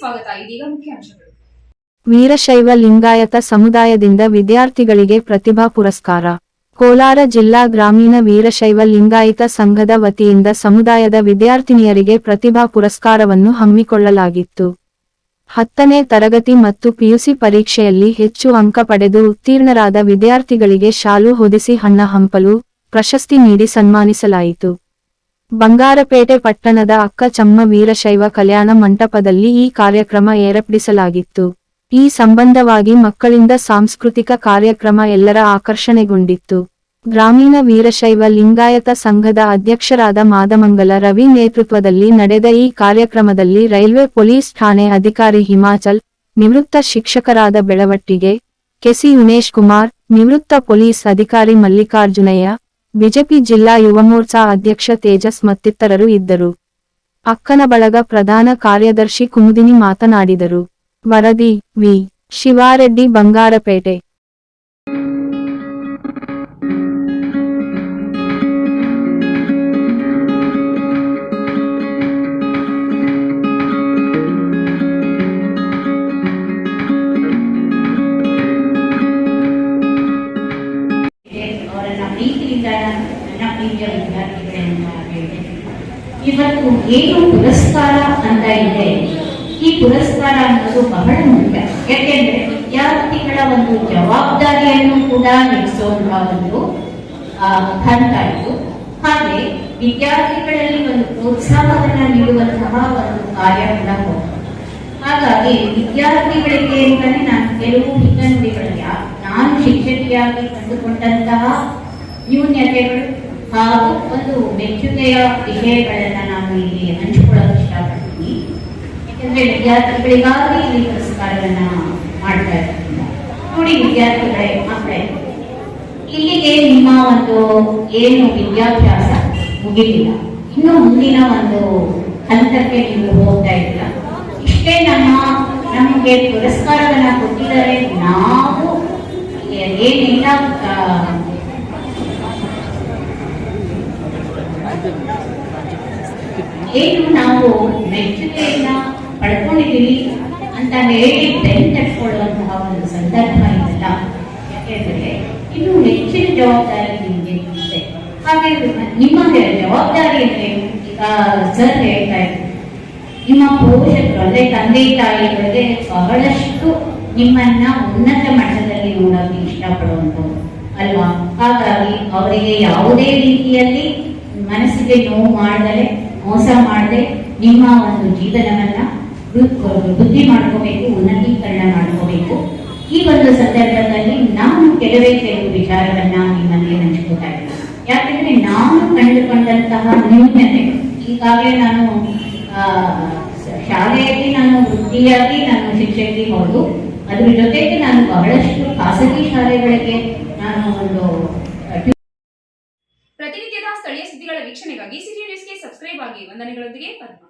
ಸ್ವಾಗತ. ಇದೀಗ ಮುಖ್ಯಾಂಶಗಳು. ವೀರಶೈವ ಲಿಂಗಾಯತ ಸಮುದಾಯದಿಂದ ವಿದ್ಯಾರ್ಥಿಗಳಿಗೆ ಪ್ರತಿಭಾ ಪುರಸ್ಕಾರ. ಕೋಲಾರ ಜಿಲ್ಲಾ ಗ್ರಾಮೀಣ ವೀರಶೈವ ಲಿಂಗಾಯತ ಸಂಘದ ವತಿಯಿಂದ ಸಮುದಾಯದ ವಿದ್ಯಾರ್ಥಿನಿಯರಿಗೆ ಪ್ರತಿಭಾ ಪುರಸ್ಕಾರವನ್ನು ಹಮ್ಮಿಕೊಳ್ಳಲಾಗಿತ್ತು. 10ನೇ ತರಗತಿ ಮತ್ತು ಪಿಯುಸಿ ಪರೀಕ್ಷೆಯಲ್ಲಿ ಹೆಚ್ಚು ಅಂಕ ಪಡೆದು ಉತ್ತೀರ್ಣರಾದ ವಿದ್ಯಾರ್ಥಿಗಳಿಗೆ ಶಾಲು ಹೊದಿಸಿ ಹಣ್ಣ ಹಂಪಲು, ಪ್ರಶಸ್ತಿ ನೀಡಿ ಸನ್ಮಾನಿಸಲಾಯಿತು. ಬಂಗಾರಪೇಟೆ ಪಟ್ಟಣದ ಅಕ್ಕ ಚಮ್ಮ ವೀರಶೈವ ಕಲ್ಯಾಣ ಮಂಟಪದಲ್ಲಿ ಈ ಕಾರ್ಯಕ್ರಮ ಏರ್ಪಡಿಸಲಾಗಿತ್ತು. ಈ ಸಂಬಂಧವಾಗಿ ಮಕ್ಕಳಿಂದ ಸಾಂಸ್ಕೃತಿಕ ಕಾರ್ಯಕ್ರಮ ಎಲ್ಲರ ಆಕರ್ಷಣೆಗೊಂಡಿತ್ತು. ಗ್ರಾಮೀಣ ವೀರಶೈವ ಲಿಂಗಾಯತ ಸಂಘದ ಅಧ್ಯಕ್ಷರಾದ ಮಾದಮಂಗಲ ರವಿ ನೇತೃತ್ವದಲ್ಲಿ ನಡೆದ ಈ ಕಾರ್ಯಕ್ರಮದಲ್ಲಿ ರೈಲ್ವೆ ಪೊಲೀಸ್ ಠಾಣೆ ಅಧಿಕಾರಿ ಹಿಮಾಚಲ್, ನಿವೃತ್ತ ಶಿಕ್ಷಕರಾದ ಬೆಳವಟ್ಟಿಗೆ, ಕೆಸಿ ಉಮೇಶ್ ಕುಮಾರ್, ನಿವೃತ್ತ ಪೊಲೀಸ್ ಅಧಿಕಾರಿ ಮಲ್ಲಿಕಾರ್ಜುನಯ್ಯ, ಬಿಜೆಪಿ ಜಿಲ್ಲಾ ಯುವ ಮೋರ್ಚಾ ಅಧ್ಯಕ್ಷ ತೇಜಸ್ ಮತ್ತಿತರರು ಇದ್ದರು. ಅಕ್ಕನ ಬಳಗ ಪ್ರಧಾನ ಕಾರ್ಯದರ್ಶಿ ಕುಮುದಿನಿ ಮಾತನಾಡಿದರು. ವರದಿ ವಿ. ಶಿವಾರೆಡ್ಡಿ, ಬಂಗಾರಪೇಟೆ. ಇವತ್ತು ಏನು ಪುರಸ್ಕಾರ ಅಂತ ಇದೆ, ಈ ಪುರಸ್ಕಾರ ಅನ್ನೋದು ಬಹಳ ಮುಖ್ಯ. ಯಾಕೆಂದ್ರೆ ವಿದ್ಯಾರ್ಥಿಗಳ ಒಂದು ಜವಾಬ್ದಾರಿಯನ್ನು ಕೂಡ ನಡೆಸುವಂತಹ ಒಂದು ಹಂತ ಇದು. ಹಾಗೆ ವಿದ್ಯಾರ್ಥಿಗಳಲ್ಲಿ ಒಂದು ಪ್ರೋತ್ಸಾಹವನ್ನು ನೀಡುವಂತಹ ಒಂದು ಕಾರ್ಯ ಕೂಡ ಹೋಗ್ತದೆ. ಹಾಗಾಗಿ ವಿದ್ಯಾರ್ಥಿಗಳಿಗೆ ಅಂತಾನೆ ನಾನು ಕೆಲವು ಹಿತನುಡಿಗಳಿಗೆ ನಾನು ಶಿಕ್ಷಕಿಯಾಗಿ ಕಂಡುಕೊಂಡಂತಹ ನ್ಯೂನ್ಯತೆಗಳು ಹಾಗೂ ಒಂದು ಮೆಚ್ಚುಗೆಯ ವಿಷಯಗಳನ್ನ ನಾನು ಇಲ್ಲಿ ಹಂಚಿಕೊಳ್ಳಲು ಇಷ್ಟಪಡ್ತೀನಿ. ಯಾಕಂದ್ರೆ ವಿದ್ಯಾರ್ಥಿಗಳಿಗಾಗಿ ಈ ಪುರಸ್ಕಾರವನ್ನ ಮಾಡ್ತಾ ಇರ್ತೀನಿ. ನೋಡಿ ವಿದ್ಯಾರ್ಥಿಗಳೇ, ಮಕ್ಕಳೇ, ಇಲ್ಲಿಗೆ ನಿಮ್ಮ ಒಂದು ಏನು ವಿದ್ಯಾಭ್ಯಾಸ ಮುಗಿದಿಲ್ಲ, ಇನ್ನು ಮುಂದಿನ ಒಂದು ಹಂತಕ್ಕೆ ನೀವು ಹೋಗ್ತಾ ಇದ್ದೀರ. ಇಷ್ಟೇ ನಮಗೆ ಪುರಸ್ಕಾರವನ್ನ ಕೊಟ್ಟಿದ್ದಾರೆ. ನಾವು ಏನಿಲ್ಲ ಏನು ನಾವು ಮೆಚ್ಚುಗೆಯನ್ನ ಪಡ್ಕೊಂಡಿದ್ದೀವಿ ಅಂತ ಹೇಳಿ ಬೆನ್ನು ತಟ್ಕೊಳ್ಳುವಂತಹ ಒಂದು ಸಂದರ್ಭ ಇದಲ್ಲ. ಯಾಕೆಂದ್ರೆ ಇನ್ನು ಹೆಚ್ಚಿನ ಜವಾಬ್ದಾರಿ ನಿಮಗೆ ಇದೆ. ಹಾಗೆ ನಿಮ್ಮ ಜವಾಬ್ದಾರಿ ಅಂದ್ರೆ ಈಗ ಸರ್ ಹೇಳ್ತಾ ಇದ್ರು, ನಿಮ್ಮ ಪೋಷಕರು ಅಂದ್ರೆ ತಂದೆ ತಾಯಿಗಳಿಗೆ ಬಹಳಷ್ಟು ನಿಮ್ಮನ್ನ ಉನ್ನತ ಮಟ್ಟದಲ್ಲಿ ನೋಡೋಕೆ ಇಷ್ಟಪಡುವಂಥವ್ರು ಅಲ್ವಾ. ಹಾಗಾಗಿ ಅವರಿಗೆ ಯಾವುದೇ ರೀತಿಯಲ್ಲಿ ಮನಸ್ಸಿಗೆ ನೋವು ಮಾಡದೆ, ಮೋಸ ಮಾಡದೆ ನಿಮ್ಮ ಒಂದು ಜೀವನವನ್ನ ಬುದ್ಧಿ ಮಾಡ್ಕೋಬೇಕು, ಉನ್ನತೀಕರಣ ಮಾಡ್ಕೋಬೇಕು. ಈ ಒಂದು ಸಂದರ್ಭದಲ್ಲಿ ನಾನು ಕೆಲವೇ ಕೆಲವು ವಿಚಾರವನ್ನ ನಿಮ್ಮಲ್ಲಿ ಹಂಚ್ಕೋತಾ ಇದ್ದೀನಿ. ಯಾಕೆಂದ್ರೆ ನಾನು ಕಂಡುಕೊಂಡಂತಹ ನ್ಯೂನ್ಯತೆ, ಈಗಾಗಲೇ ನಾನು ಶಾಲೆಯಲ್ಲಿ ನಾನು ವೃತ್ತಿಯಾಗಿ ನಾನು ಶಿಕ್ಷಕಿ ಹೌದು, ಅದ್ರ ಜೊತೆಗೆ ನಾನು ಬಹಳಷ್ಟು ಖಾಸಗಿ ಶಾಲೆಗಳಿಗೆ ನಾನು ಒಂದು ಪ್ರತಿನಿತ್ಯದ ಸ್ಥಳೀಯ ಸುದ್ದಿಗಳ ವೀಕ್ಷಣೆಗಾಗಿ ಸಿಟಿ ನ್ಯೂಸ್ಗೆ ಸಬ್ಸ್ಕ್ರೈಬ್ ಆಗಿ. ವಂದನೆಗಳೊಂದಿಗೆ ಪದ್ಮ.